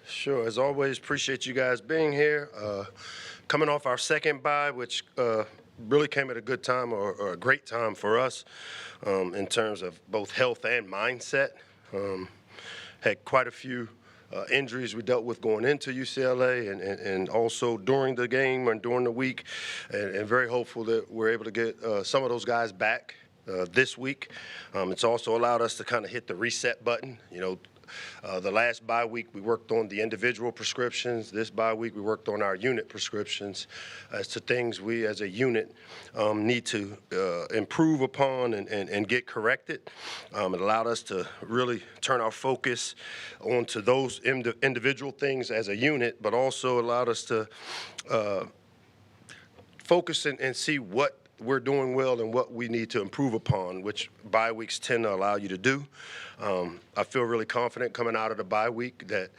Sure. As always, appreciate you guys being here. Coming off our second bye, which really came at a good time or a great time for us in terms of both health and mindset. Had quite a few injuries we dealt with going into UCLA and also during the game and during the week, and very hopeful that we're able to get some of those guys back this week. It's also allowed us to kind of hit the reset button. The last bye week, we worked on the individual prescriptions. This bye week, we worked on our unit prescriptions as to things we as a unit need to improve upon and get corrected. It allowed us to really turn our focus onto those individual things as a unit, but also allowed us to focus and see what we're doing well and what we need to improve upon, which bye weeks tend to allow you to do. I feel really confident coming out of the bye week that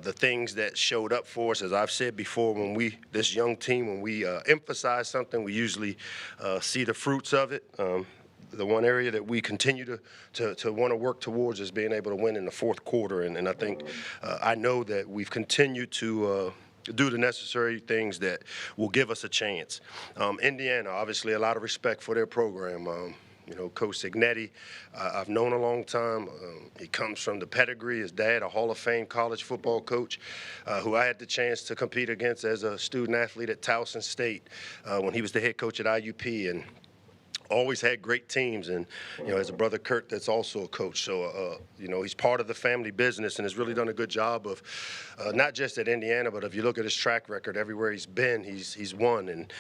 the things that showed up for us, as I've said before, this young team, when we emphasize something, we usually see the fruits of it. The one area that we continue to want to work towards is being able to win in the fourth quarter, and I think I know that we've continued to do the necessary things that will give us a chance. Indiana, obviously, a lot of respect for their program. Coach Signetti, I've known a long time. He comes from the pedigree. His dad, a Hall of Fame college football coach, who I had the chance to compete against as a student athlete at Towson State when he was the head coach at IUP, and always had great teams. And as a brother Kurt that's also a coach, so he's part of the family business and has really done a good job of not just at Indiana, but if you look at his track record everywhere he's been, he's won. And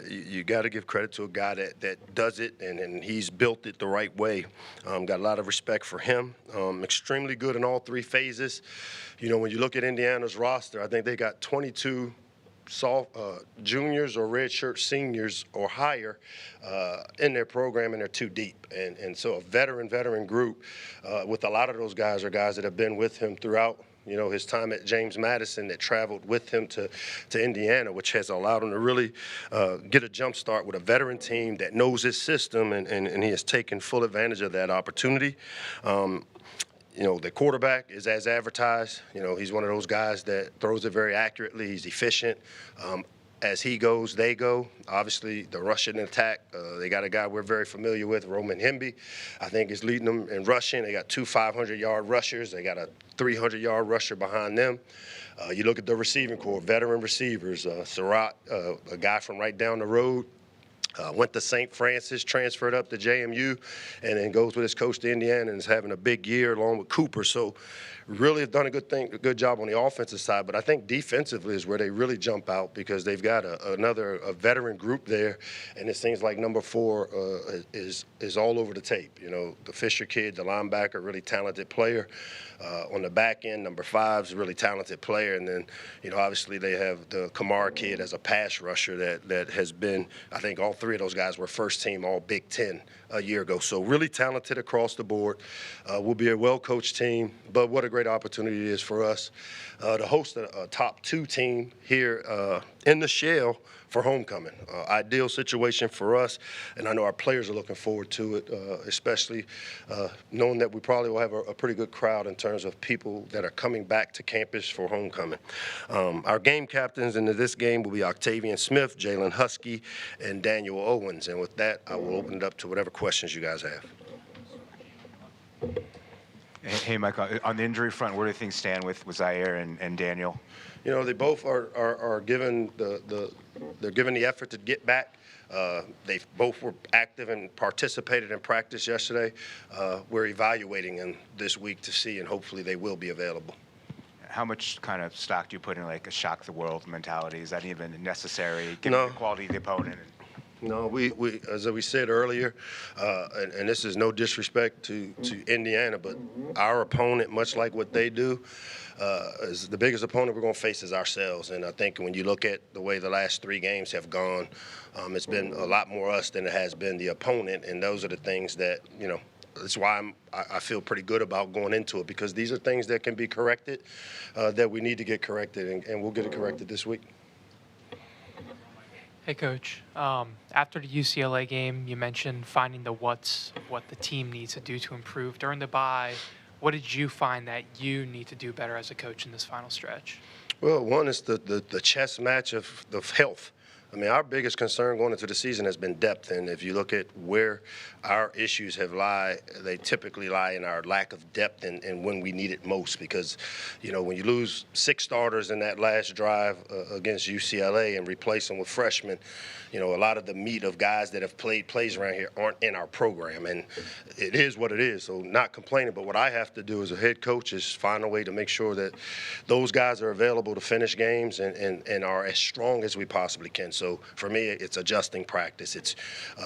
you got to give credit to a guy that does it, and he's built it the right way. Got a lot of respect for him. Extremely good in all three phases. When you look at Indiana's roster, I think they got 22 juniors or redshirt seniors or higher in their program, and they're too deep. And so a veteran group with a lot of those guys are guys that have been with him throughout his time at James Madison, that traveled with him to Indiana, which has allowed him to really get a jump start with a veteran team that knows his system, and he has taken full advantage of that opportunity. The quarterback is as advertised. He's one of those guys that throws it very accurately. He's efficient. As he goes, they go. Obviously, the rushing attack, they got a guy we're very familiar with, Roman Hemby, I think is leading them in rushing. They got two 500-yard rushers. They got a 300-yard rusher behind them. You look at the receiving corps, veteran receivers, Surratt, a guy from right down the road. Went to St. Francis, transferred up to JMU, and then goes with his coach to Indiana and is having a big year along with Cooper. So really have done a good job on the offensive side. But I think defensively is where they really jump out, because they've got a veteran group there, and it seems like number 4 is all over the tape. The Fisher kid, the linebacker, really talented player. On the back end, number 5 is a really talented player. And then, obviously they have the Kamara kid as a pass rusher that has been, I think all 3 of those guys were first team all Big Ten a year ago. So really talented across the board. We'll be a well-coached team, but what a great opportunity it is for us to host a top 2 team here in the Shell for homecoming. Ideal situation for us, and I know our players are looking forward to it, especially knowing that we probably will have a pretty good crowd in terms of people that are coming back to campus for homecoming. Our game captains into this game will be Octavian Smith, Jalen Husky, and Daniel Owens. And with that, I will open it up to whatever questions you guys have. Hey, Michael, on the injury front, where do things stand with Zaire and Daniel? They both are given they're given the effort to get back. They both were active and participated in practice yesterday. We're evaluating them this week to see, and hopefully they will be available. How much kind of stock do you put in like a shock the world mentality? Is that even necessary given the quality of the opponent? No, we as we said earlier, and this is no disrespect to Indiana, but our opponent, much like what they do, is the biggest opponent we're going to face is ourselves. And I think when you look at the way the last 3 games have gone, it's been a lot more us than it has been the opponent. And those are the things that, that's why I feel pretty good about going into it, because these are things that can be corrected, that we need to get corrected, and we'll get it corrected this week. Hey, Coach. After the UCLA game, you mentioned finding the what's, what the team needs to do to improve. During the bye, what did you find that you need to do better as a coach in this final stretch? Well, one is the chess match of health. I mean, our biggest concern going into the season has been depth, and if you look at where our issues they typically lie in our lack of depth and when we need it most. Because, when you lose 6 starters in that last drive against UCLA and replace them with freshmen, a lot of the meat of guys that have played plays around here aren't in our program, and it is what it is. So not complaining, but what I have to do as a head coach is find a way to make sure that those guys are available to finish games and are as strong as we possibly can. So for me, it's adjusting practice. It's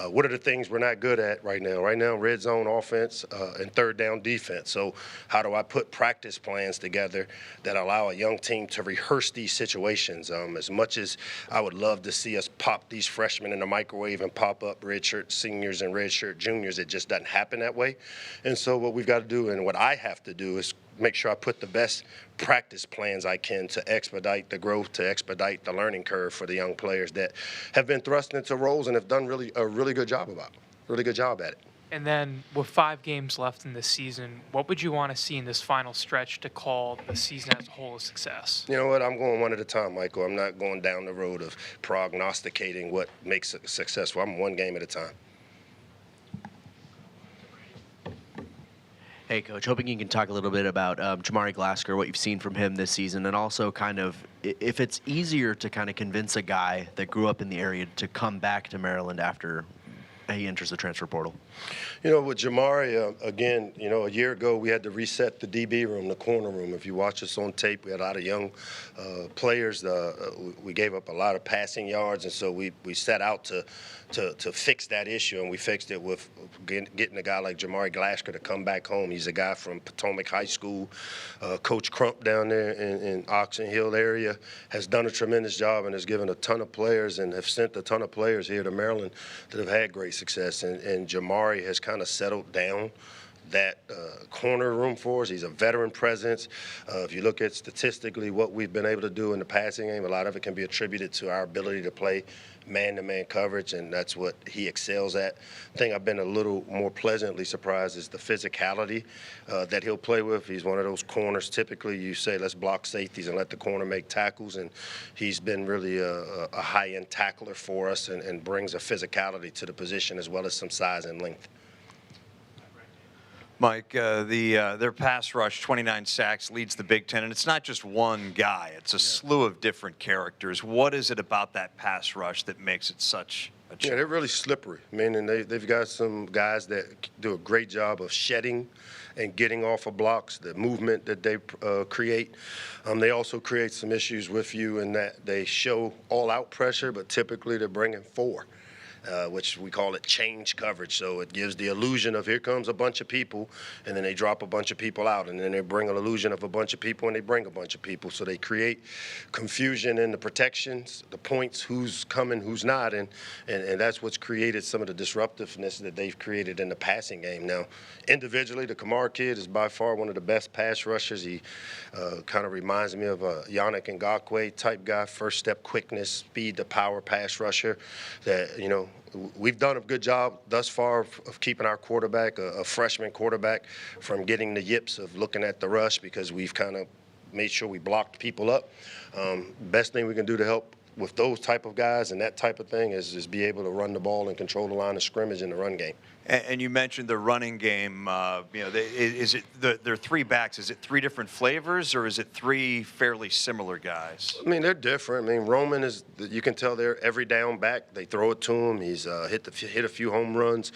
what are the things we're not good at right now? Right now, red zone offense and third down defense. So how do I put practice plans together that allow a young team to rehearse these situations? As much as I would love to see us pop these freshmen in the microwave and pop up redshirt seniors and redshirt juniors, it just doesn't happen that way. And so what we've got to do, and what I have to do, is make sure I put the best practice plans I can to expedite the growth, to expedite the learning curve for the young players that have been thrust into roles and have done a really good job at it. And then with 5 games left in the season, what would you want to see in this final stretch to call the season as a whole a success? You know what? I'm going one at a time, Michael. I'm not going down the road of prognosticating what makes it successful. I'm one game at a time. Hey, Coach, hoping you can talk a little bit about Jamari Glasgow, what you've seen from him this season, and also kind of if it's easier to kind of convince a guy that grew up in the area to come back to Maryland after he enters the transfer portal. With Jamari, again, a year ago we had to reset the DB room, the corner room. If you watch us on tape, we had a lot of young players. We gave up a lot of passing yards, and so we set out to fix that issue, and we fixed it with getting a guy like Jamari Glasgow to come back home. He's a guy from Potomac High School. Coach Crump down there in Oxon Hill area has done a tremendous job and has given a ton of players and have sent a ton of players here to Maryland that have had great success. And Jamari has kind of settled down that corner room for us. He's a veteran presence. If you look at statistically what we've been able to do in the passing game, a lot of it can be attributed to our ability to play man-to-man coverage, and that's what he excels at. The thing I've been a little more pleasantly surprised is the physicality that he'll play with. He's one of those corners. Typically, you say, let's block safeties and let the corner make tackles, and he's been really a high-end tackler for us and brings a physicality to the position as well as some size and length. Mike, their pass rush, 29 sacks, leads the Big Ten, and it's not just one guy. It's a slew of different characters. What is it about that pass rush that makes it such a challenge? Yeah, they're really slippery. Meaning they've got some guys that do a great job of shedding and getting off of blocks, the movement that they create. They also create some issues with you in that they show all-out pressure, but typically they're bringing 4. Which we call it change coverage. So it gives the illusion of here comes a bunch of people, and then they drop a bunch of people out, and then they bring an illusion of a bunch of people, and they bring a bunch of people. So they create confusion in the protections, the points, who's coming, who's not, and that's what's created some of the disruptiveness that they've created in the passing game. Now, individually, the Kamar kid is by far one of the best pass rushers. He kind of reminds me of a Yannick Ngakoue type guy, first step quickness, speed to power pass rusher that, we've done a good job thus far of keeping our quarterback, a freshman quarterback, from getting the yips of looking at the rush because we've kind of made sure we blocked people up. Best thing we can do to help with those type of guys and that type of thing is just be able to run the ball and control the line of scrimmage in the run game. And you mentioned the running game. Is it there are 3 backs? Is it 3 different flavors, or is it 3 fairly similar guys? I mean, they're different. I mean, Roman is, you can tell they're every down back. They throw it to him. He's hit a few home runs.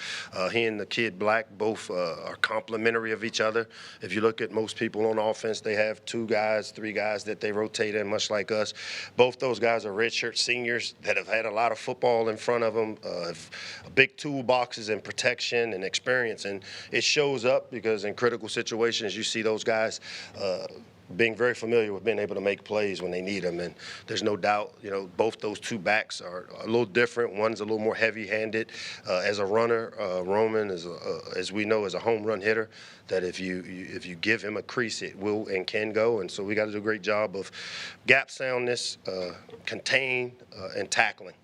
He and the kid Black both are complementary of each other. If you look at most people on offense, they have 2 guys, 3 guys that they rotate in, much like us. Both those guys are redshirt seniors that have had a lot of football in front of them, have big toolboxes and protection and experience, and it shows up because in critical situations you see those guys being very familiar with being able to make plays when they need them. And there's no doubt, both those two backs are a little different. One's a little more heavy-handed as a runner. Roman, as we know, is a home run hitter. That if you give him a crease, it will and can go. And so we got to do a great job of gap soundness, contain, and tackling.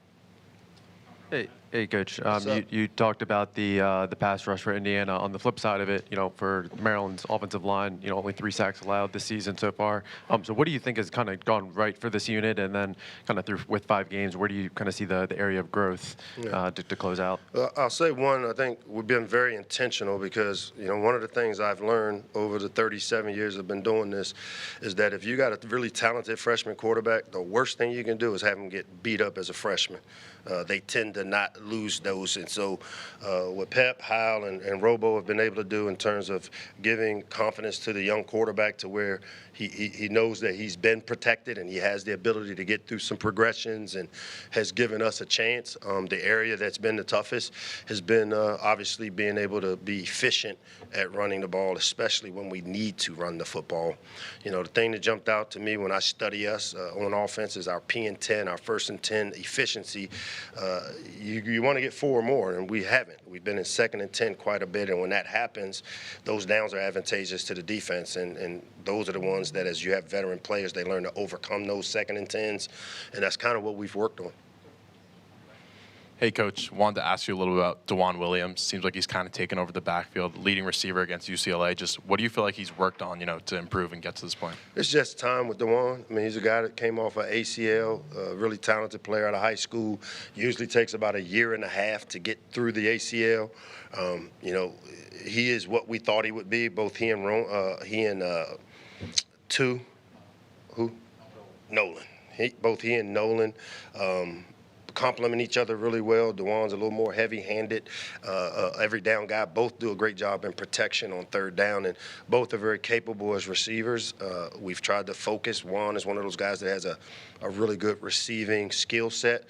Hey, Coach. What's up? You talked about the pass rush for Indiana. On the flip side of it, for Maryland's offensive line, only 3 sacks allowed this season so far. So what do you think has kind of gone right for this unit? And then kind of through with 5 games, where do you kind of see the area of growth to close out? I'll say one, I think we've been very intentional because, one of the things I've learned over the 37 years I've been doing this is that if you got a really talented freshman quarterback, the worst thing you can do is have him get beat up as a freshman. They tend to not lose those. And so what Pep, Howell, and Robo have been able to do in terms of giving confidence to the young quarterback to where he knows that he's been protected and he has the ability to get through some progressions and has given us a chance. The area that's been the toughest has been obviously being able to be efficient at running the ball, especially when we need to run the football. The thing that jumped out to me when I study us on offense is our P and 10, our 1st and 10 efficiency. You want to get 4 or more, and we haven't. We've been in 2nd and 10 quite a bit, and when that happens, those downs are advantageous to the defense, and those are the ones that, as you have veteran players, they learn to overcome those 2nd and 10s, and that's kind of what we've worked on. Hey, Coach, wanted to ask you a little bit about DeJuan Williams. Seems like he's kind of taken over the backfield, leading receiver against UCLA. Just what do you feel like he's worked on, to improve and get to this point? It's just time with DeJuan. I mean, he's a guy that came off an ACL, a really talented player out of high school. Usually takes about 1.5 years to get through the ACL. He is what we thought he would be. Both he and Nolan. Both he and Nolan complement each other really well. DeJuan's a little more heavy-handed, every down guy. Both do a great job in protection on 3rd down, and both are very capable as receivers. We've tried to focus. Juan is one of those guys that has a really good receiving skill set,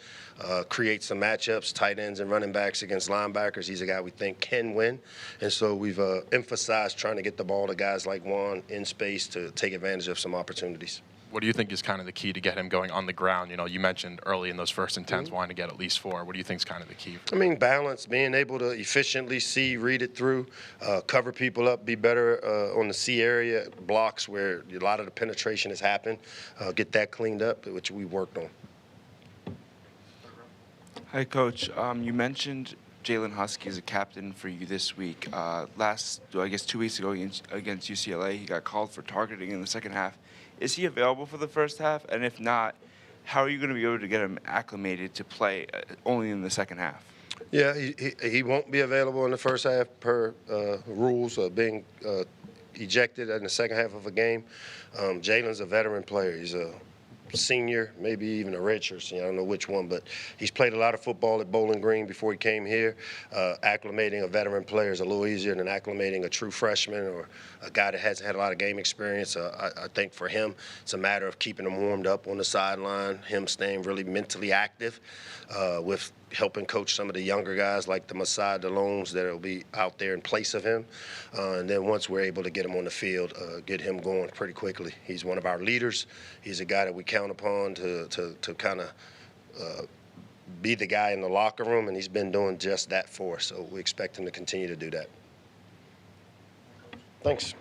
creates some matchups, tight ends and running backs against linebackers. He's a guy we think can win, and so we've emphasized trying to get the ball to guys like Juan in space to take advantage of some opportunities. What do you think is kind of the key to get him going on the ground? You mentioned early in those 1st and 10s wanting to get at least 4. What do you think is kind of the key? Balance, being able to efficiently see, read it through, cover people up, be better on the C area, blocks where a lot of the penetration has happened, get that cleaned up, which we worked on. Hi, Coach. You mentioned Jalen Husky is a captain for you this week. 2 weeks ago against UCLA, he got called for targeting in the second half. Is he available for the first half? And if not, how are you going to be able to get him acclimated to play only in the second half? Yeah, he won't be available in the first half per rules of being ejected in the second half of a game. Jalen's a veteran player. He's a senior, maybe even a redshirt. I don't know which one, but he's played a lot of football at Bowling Green before he came here. Acclimating a veteran player is a little easier than acclimating a true freshman or a guy that hasn't had a lot of game experience. I think for him, it's a matter of keeping him warmed up on the sideline, him staying really mentally active with helping coach some of the younger guys like the Masai DeLones that will be out there in place of him. And then once we're able to get him on the field, get him going pretty quickly. He's one of our leaders. He's a guy that we count upon to kind of be the guy in the locker room, and he's been doing just that for us. So we expect him to continue to do that. Thanks.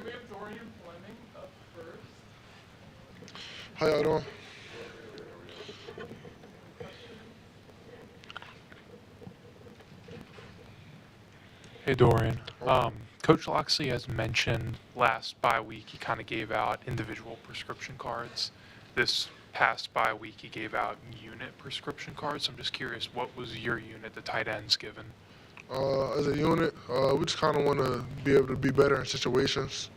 we have Dorian Fleming up first. How y'all doing? Hey Dorian. Coach Locksley has mentioned last bye week he kind of gave out individual prescription cards. This past bye week he gave out unit prescription cards. So I'm just curious, what was your unit, the tight ends, given? As a unit, we just kind of want to be able to be better in situations.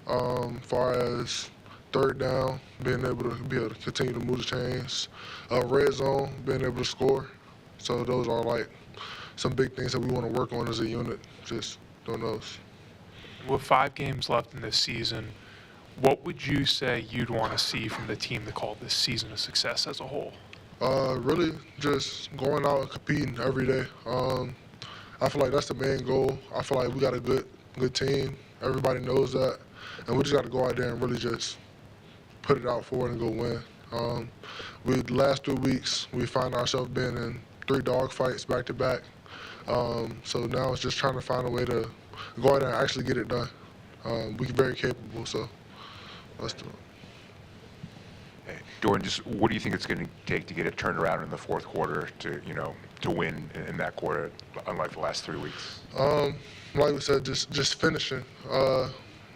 Far as third down, being able to continue to move the chains. Red zone, being able to score. So those are like some big things that we want to work on as a unit. Just doing those. With 5 games left in this season, what would you say you'd want to see from the team to call this season a success as a whole? Really just going out and competing every day. I feel like that's the main goal. I feel like we got a good team. Everybody knows that. And we just got to go out there and really just put it out for it and go win. The last 3 weeks, we find ourselves being in 3 dog fights back to back. So now it's just trying to find a way to go out there and actually get it done. We're very capable, so let's do it. Dorian, just what do you think it's going to take to get it turned around in the fourth quarter to win in that quarter, unlike the last 3 weeks? Like we said, just finishing,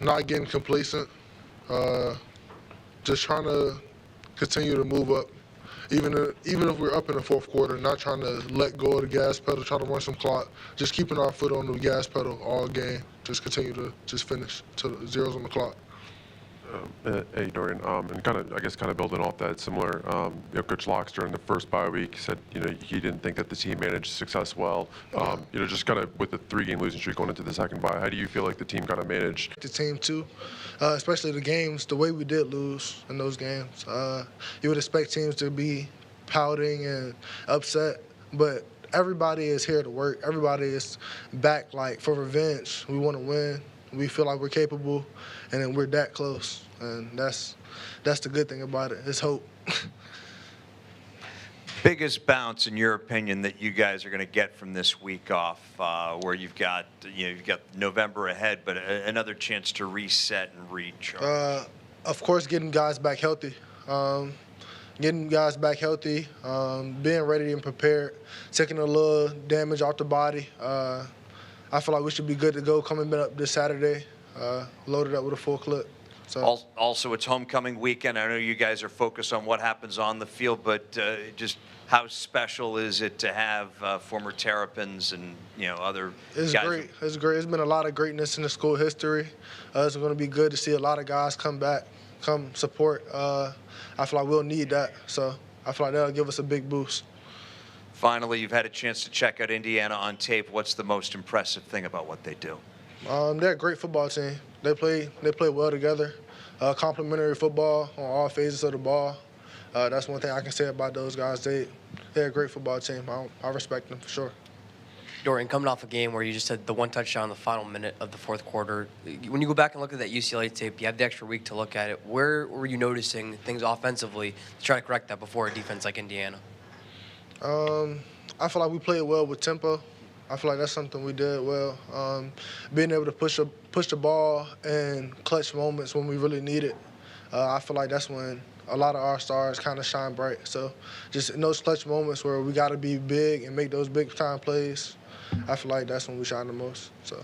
not getting complacent, just trying to continue to move up. Even if we're up in the fourth quarter, not trying to let go of the gas pedal, try to run some clock, just keeping our foot on the gas pedal all game. Just continue to just finish to the zeros on the clock. Hey Dorian, and kind of building off that, similar. Coach Locks during the first bye week said he didn't think that the team managed success well. Just kind of with the 3-game losing streak going into the second bye, how do you feel like the team kind of managed? The team too, especially the games, the way we did lose in those games. You would expect teams to be pouting and upset, but everybody is here to work. Everybody is back for revenge. We want to win. We feel like we're capable, and then we're that close. And that's the good thing about it. It's hope. Biggest bounce, in your opinion, that you guys are going to get from this week off, where you've got November ahead, but another chance to reset and recharge? Of course, getting guys back healthy. Being ready and prepared, taking a little damage off the body. I feel like we should be good to go coming up this Saturday, loaded up with a full clip. So. Also, it's homecoming weekend. I know you guys are focused on what happens on the field, but just how special is it to have former Terrapins and other guys? Great. It's great. It's been a lot of greatness in the school history. It's going to be good to see a lot of guys come back, come support. I feel like we'll need that. So I feel like that'll give us a big boost. Finally, you've had a chance to check out Indiana on tape. What's the most impressive thing about what they do? They're a great football team. They play well together. Complementary football on all phases of the ball. That's one thing I can say about those guys. They're a great football team. I respect them for sure. Dorian, coming off a game where you just had the 1 touchdown in the final minute of the fourth quarter, when you go back and look at that UCLA tape, you have the extra week to look at it. Where were you noticing things offensively to try to correct that before a defense like Indiana? I feel like we played well with tempo. I feel like that's something we did well. Being able to push the ball in clutch moments when we really need it. I feel like that's when a lot of our stars kind of shine bright. So just in those clutch moments where we got to be big and make those big-time plays, I feel like that's when we shine the most. So.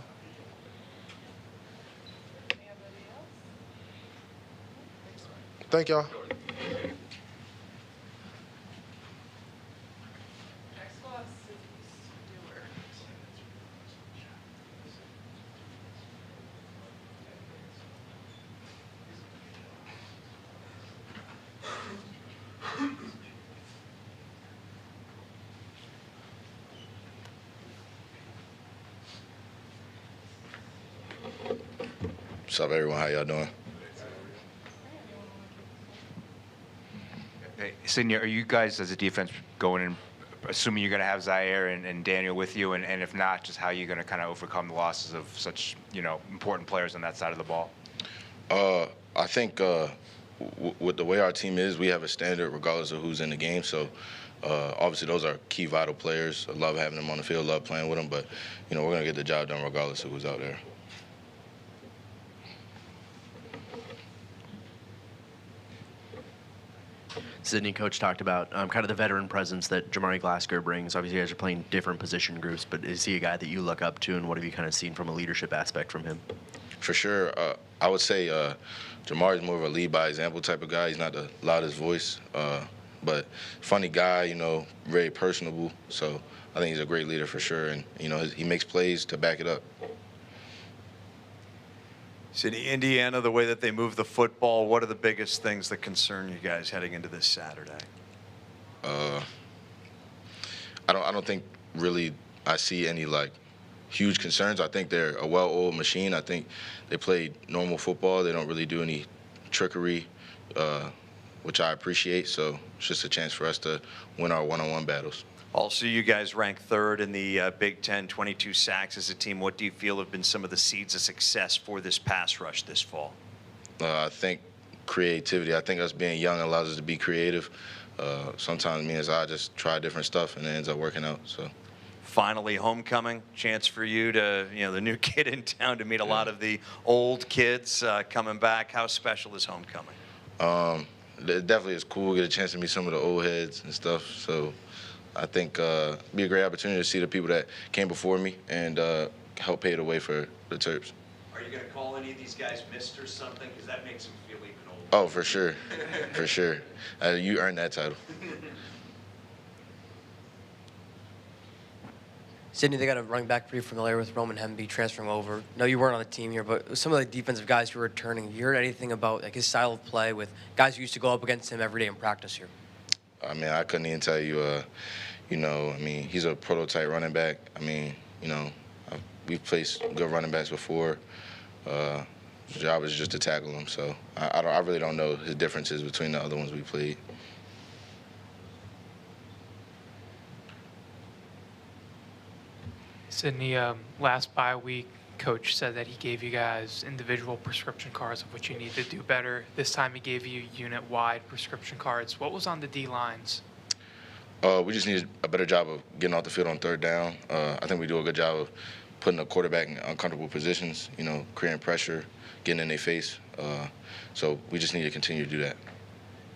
Thank y'all. What's up, everyone? How y'all doing? Hey, Sydney, are you guys as a defense going in, assuming you're going to have Zaire and Daniel with you, and if not, just how are you going to kind of overcome the losses of such important players on that side of the ball? I think with the way our team is, we have a standard regardless of who's in the game. So obviously those are key vital players. I love having them on the field, love playing with them, but we're going to get the job done regardless of who's out there. Sydney, coach talked about kind of the veteran presence that Jamari Glasgow brings. Obviously, you guys are playing different position groups, but is he a guy that you look up to, and what have you kind of seen from a leadership aspect from him? For sure. I would say Jamar is more of a lead by example type of guy. He's not the loudest voice, but funny guy, you know, very personable. So I think he's a great leader for sure, and, you know, he makes plays to back it up. Sydney, Indiana, the way that they move the football, what are the biggest things that concern you guys heading into this Saturday? I don't think really I see any like huge concerns. I think they're a well-oiled machine. I think they play normal football. They don't really do any trickery, which I appreciate. So it's just a chance for us to win our one-on-one battles. Also, you guys rank third in the Big Ten, 22 sacks as a team. What do you feel have been some of the seeds of success for this pass rush this fall? I think creativity. I think us being young allows us to be creative. Sometimes me and Zai just try different stuff and it ends up working out. So. Finally, homecoming, chance for you to, you know, the new kid in town to meet a lot of the old kids coming back. How special is homecoming? It definitely is cool. Get a chance to meet some of the old heads and stuff. So I think it'd be a great opportunity to see the people that came before me and help pave the way for the Terps. Are you going to call any of these guys Mr. something? Because that makes them feel even older. Oh, for sure. For sure. You earned that title. Sydney, they got a running back pretty familiar with Roman Hemby transferring over. No, you weren't on the team here, but some of the defensive guys who are returning, you heard anything about like his style of play with guys who used to go up against him every day in practice here? I mean, I couldn't even tell you, you know, I mean, he's a prototype running back. I mean, you know, we've placed good running backs before. The job is just to tackle him. So I really don't know his differences between the other ones we played. Sydney, last bye week, coach said that he gave you guys individual prescription cards of what you need to do better. This time he gave you unit-wide prescription cards. What was on the D lines? We just needed a better job of getting off the field on third down. I think we do a good job of putting the quarterback in uncomfortable positions, you know, creating pressure, getting in their face. So we just need to continue to do that.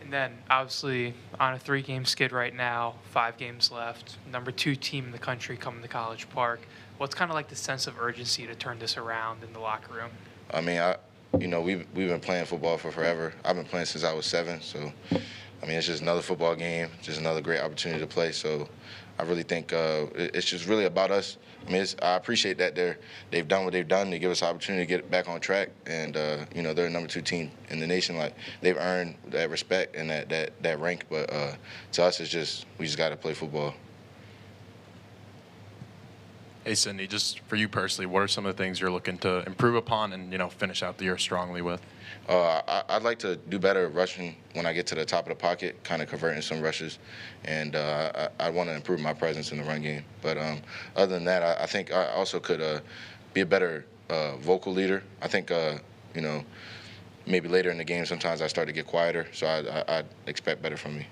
And then, obviously, on a 3-game skid right now, 5 games left, number 2 team in the country coming to College Park. What's kind of like the sense of urgency to turn this around in the locker room? I mean, you know, we've been playing football for forever. I've been playing since I was 7, so, I mean, it's just another football game, just another great opportunity to play. So I really think it's just really about us. I mean, I appreciate that they've done what they've done. They give us an opportunity to get back on track, and you know, they're a number 2 team in the nation. Like, they've earned that respect and that rank. But to us, it's just we just got to play football. Hey, Sydney, just for you personally, what are some of the things you're looking to improve upon and, you know, finish out the year strongly with? I'd like to do better rushing when I get to the top of the pocket, kind of converting some rushes, and I want to improve my presence in the run game. But other than that, I think I also could be a better vocal leader. I think, you know, maybe later in the game sometimes I start to get quieter, so I'd expect better from me.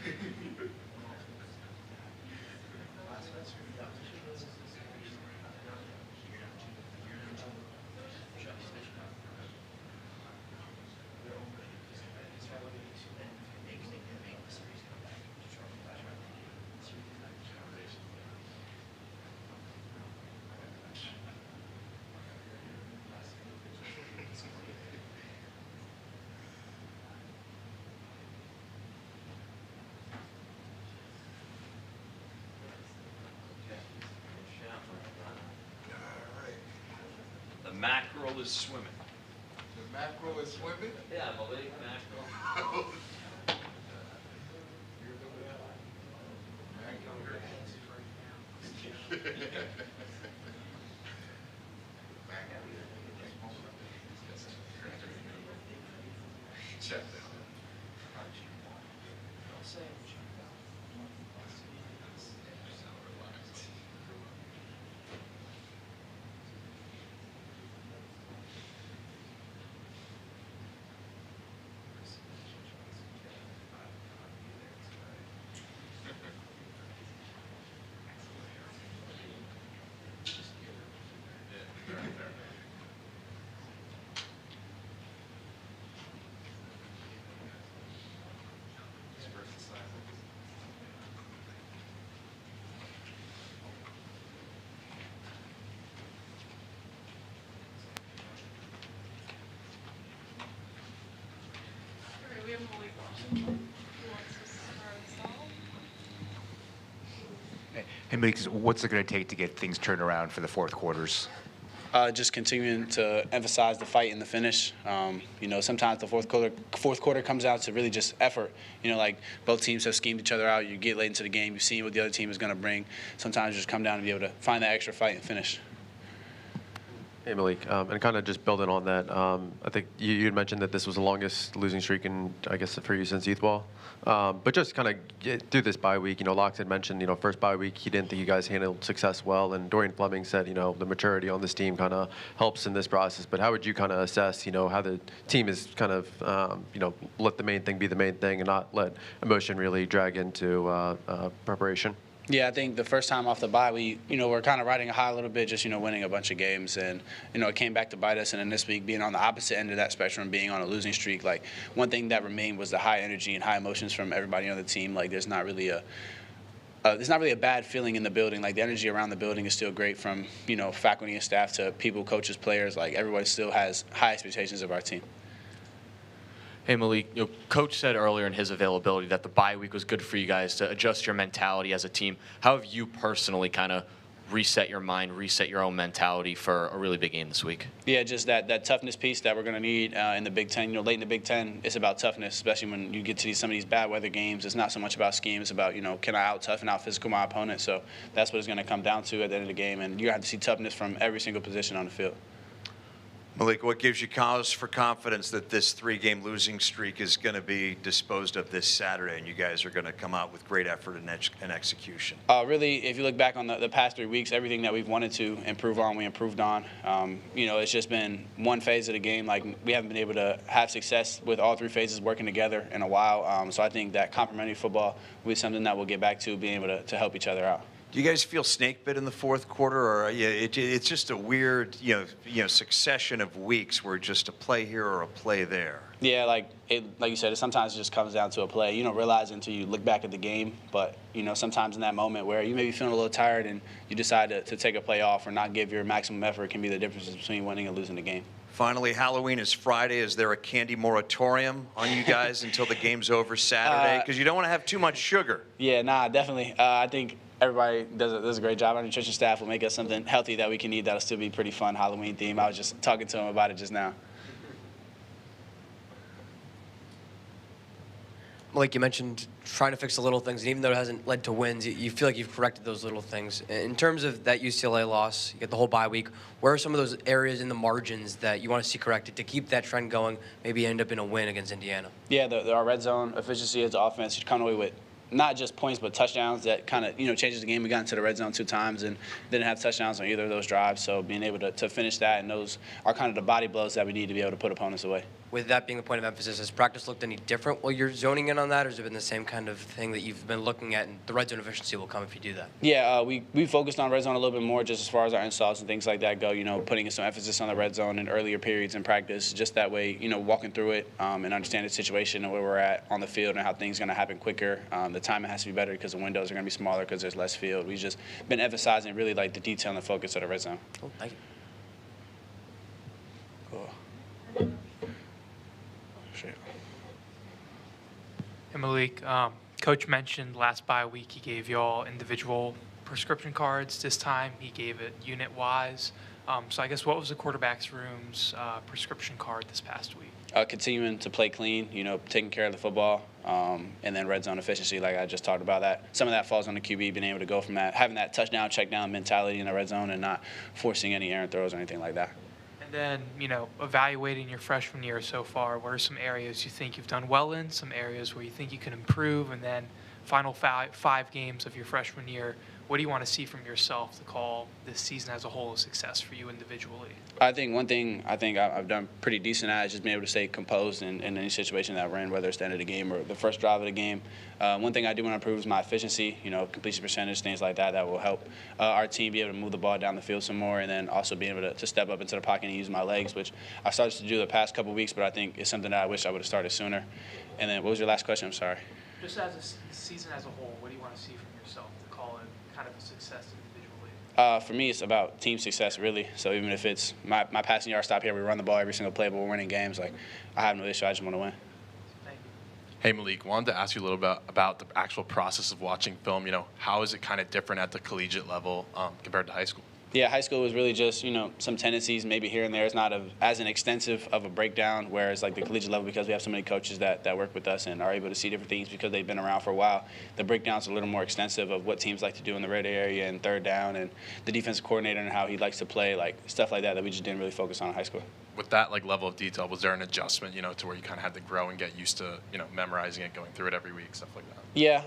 The mackerel is swimming. The mackerel is swimming? Yeah, Malik mackerel. Check that. We have Malik Washington, who wants to start us off. Hey, Malik, what's it going to take to get things turned around for the fourth quarters? Just continuing to emphasize the fight and the finish. Sometimes the fourth quarter comes out to really just effort. Like both teams have schemed each other out. You get late into the game, you've seen what the other team is going to bring. Sometimes you just come down and be able to find that extra fight and finish. Hey, Malik, and kind of just building on that, I think you had mentioned that this was the longest losing streak in, I guess, for you since youth ball. But just kind of through this bye week, Locksley had mentioned, first bye week, he didn't think you guys handled success well, and Dorian Fleming said, the maturity on this team kind of helps in this process. But how would you kind of assess, how the team is kind of, let the main thing be the main thing and not let emotion really drag into preparation? Yeah, I think the first time off the bye, we're kind of riding a high a little bit, just, winning a bunch of games. And, it came back to bite us. And then this week, being on the opposite end of that spectrum, being on a losing streak, like, one thing that remained was the high energy and high emotions from everybody on the team. Like, there's not really a bad feeling in the building. Like, the energy around the building is still great from, faculty and staff to people, coaches, players. Like, everybody still has high expectations of our team. Hey, Malik, Coach said earlier in his availability that the bye week was good for you guys to adjust your mentality as a team. How have you personally kind of reset your mind, reset your own mentality for a really big game this week? Yeah, just that toughness piece that we're going to need in the Big Ten. Late in the Big Ten, it's about toughness, especially when you get to some of these bad weather games. It's not so much about scheme. It's about, can I out-tough and out-physical my opponent? So that's what it's going to come down to at the end of the game. And you're going to have to see toughness from every single position on the field. Malik, what gives you cause for confidence that this 3-game losing streak is going to be disposed of this Saturday and you guys are going to come out with great effort and execution? Really, if you look back on the past 3 weeks, everything that we've wanted to improve on, we improved on. It's just been one phase of the game. Like, we haven't been able to have success with all 3 phases working together in a while. So I think that complementary football will be something that we'll get back to, being able to help each other out. Do you guys feel snake bit in the fourth quarter, or it's just a weird, succession of weeks where just a play here or a play there? Yeah, like you said, sometimes it just comes down to a play. You don't realize it until you look back at the game. But sometimes in that moment where you may be feeling a little tired and you decide to take a play off or not give your maximum effort, can be the difference between winning and losing the game. Finally, Halloween is Friday. Is there a candy moratorium on you guys until the game's over Saturday? Because you don't want to have too much sugar. Yeah, definitely. I think everybody does a great job. Our nutrition staff will make us something healthy that we can eat that'll still be pretty fun Halloween theme. I was just talking to him about it just now. Malik, you mentioned trying to fix the little things, and even though it hasn't led to wins, you feel like you've corrected those little things. In terms of that UCLA loss, you get the whole bye week, where are some of those areas in the margins that you want to see corrected to keep that trend going, maybe end up in a win against Indiana? Yeah, our red zone efficiency as an offense, you come away with not just points but touchdowns. That kind of changes the game. We got into the red zone 2 times and didn't have touchdowns on either of those drives, so being able to finish that, and those are kind of the body blows that we need to be able to put opponents away. with that being the point of emphasis, has practice looked any different while you're zoning in on that, or has it been the same kind of thing that you've been looking at, and the red zone efficiency will come if you do that? Yeah, we focused on red zone a little bit more just as far as our installs and things like that go, putting some emphasis on the red zone in earlier periods in practice, just that way, walking through it and understand the situation and where we're at on the field and how things are going to happen quicker. The timing has to be better because the windows are going to be smaller because there's less field. We've just been emphasizing really like the detail and the focus of the red zone. Cool, thank you. Cool. Hey Malik, Coach mentioned last bye week he gave y'all individual prescription cards. This time he gave it unit-wise. So I guess what was the quarterback's room's prescription card this past week? Continuing to play clean, taking care of the football, and then red zone efficiency, like I just talked about that. Some of that falls on the QB, being able to go from that, having that touchdown, check down mentality in the red zone and not forcing any errant throws or anything like that. And then, evaluating your freshman year so far, what are some areas you think you've done well in, some areas where you think you can improve, and then final five games of your freshman year, what do you want to see from yourself to call this season as a whole a success for you individually? I think one thing I've done pretty decent at is just being able to stay composed in any situation that we're in, whether it's the end of the game or the first drive of the game. One thing I do want to improve is my efficiency, completion percentage, things like that. That will help our team be able to move the ball down the field some more, and then also being able to step up into the pocket and use my legs, which I started to do the past couple weeks, but I think it's something that I wish I would have started sooner. And then what was your last question? I'm sorry. Just as a season as a whole, what do you want to see from yourself to call it kind of a success individually? For me, it's about team success, really. So even if it's my passing yard stop here, we run the ball every single play, but we're winning games, like I have no issue. I just want to win. Hey Malik, wanted to ask you a little bit about the actual process of watching film. How is it kind of different at the collegiate level compared to high school? Yeah, high school was really just, some tendencies maybe here and there. It's not as an extensive of a breakdown, whereas like the collegiate level, because we have so many coaches that work with us and are able to see different things because they've been around for a while, the breakdown's a little more extensive of what teams like to do in the red area and third down and the defensive coordinator and how he likes to play, like stuff like that we just didn't really focus on in high school. With that level of detail, was there an adjustment, to where you kind of had to grow and get used to, memorizing it, going through it every week, stuff like that? Yeah,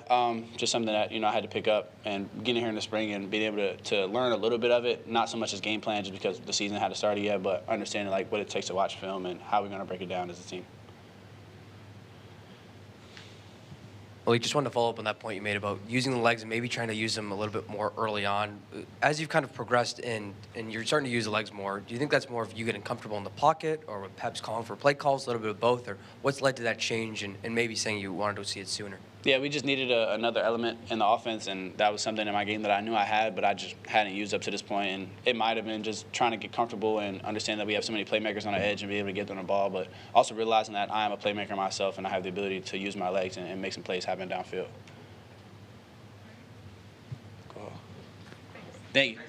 just something that, I had to pick up and getting here in the spring and being able to learn a little bit of it, not so much as game plan just because the season hadn't started yet, but understanding like what it takes to watch film and how we're going to break it down as a team. Well, I just wanted to follow up on that point you made about using the legs and maybe trying to use them a little bit more early on. As you've kind of progressed and you're starting to use the legs more, do you think that's more of you getting comfortable in the pocket or with Pep's calling for play calls, a little bit of both, or what's led to that change and maybe saying you wanted to see it sooner? Yeah, we just needed another element in the offense, and that was something in my game that I knew I had, but I just hadn't used up to this point. And it might have been just trying to get comfortable and understand that we have so many playmakers on the edge and be able to get them the ball, but also realizing that I am a playmaker myself and I have the ability to use my legs and make some plays happen downfield. Cool. Thank you.